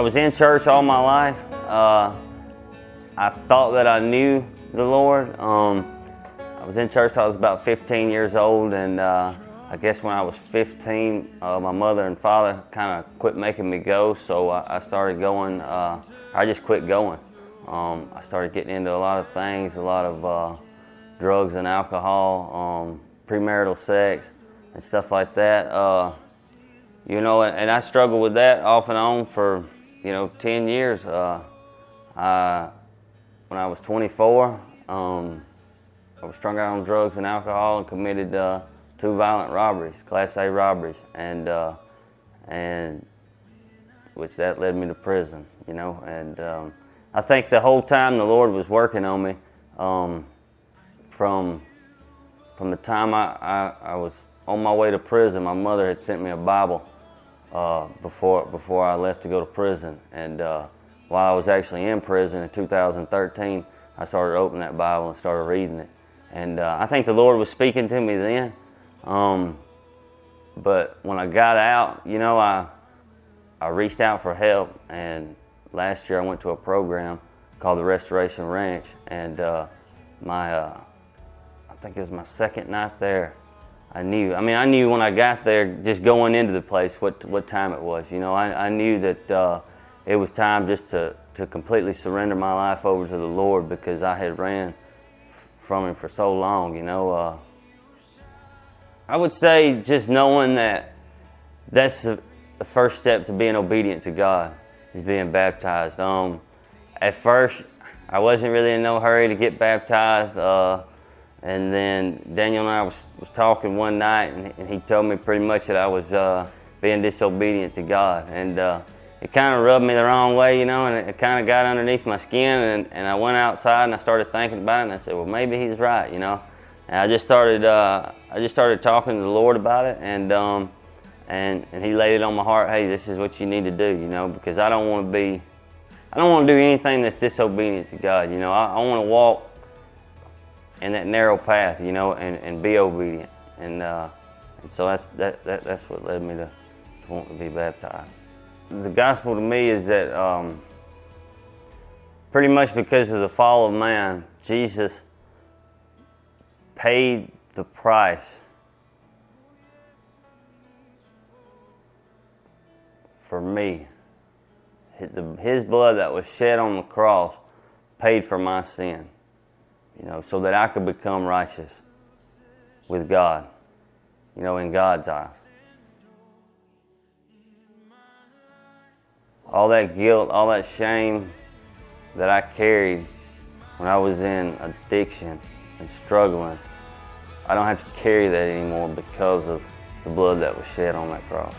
I was in church all my life. I thought that I knew the Lord. I was in church till I was about 15 years old, and I guess when I was 15, my mother and father kind of quit making me go, so I started going. I just quit going. I started getting into a lot of things, a lot of drugs and alcohol, premarital sex, and stuff like that. You know, and I struggled with that off and on for 10 years. When I was 24, I was strung out on drugs and alcohol and committed 2 violent robberies, Class A robberies, and which that led me to prison. And I think the whole time the Lord was working on me. From the time I was on my way to prison, my mother had sent me a Bible before I left to go to prison, and while I was actually in prison in 2013, I started opening that Bible and started reading it, and I think the Lord was speaking to me then. But when I got out, I reached out for help, and last year I went to a program called the Restoration Ranch, and I think it was my second night there. I knew when I got there, just going into the place, what time it was. I knew that it was time just to completely surrender my life over to the Lord, because I had ran from Him for so long. I would say just knowing that that's the first step to being obedient to God is being baptized. At first, I wasn't really in no hurry to get baptized. And then Daniel and I was talking one night, and he told me pretty much that I was being disobedient to God. And it kind of rubbed me the wrong way, and it kind of got underneath my skin. And I went outside and I started thinking about it, and I said, well, maybe he's right, And I just started talking to the Lord about it, and He laid it on my heart. Hey, this is what you need to do, because I don't want to do anything that's disobedient to God. I want to walk in that narrow path, and be obedient, and so that's what led me to want to be baptized. The gospel to me is that pretty much because of the fall of man, Jesus paid the price for me. His blood that was shed on the cross paid for my sin. So that I could become righteous with God, in God's eyes. All that guilt, all that shame that I carried when I was in addiction and struggling, I don't have to carry that anymore because of the blood that was shed on that cross.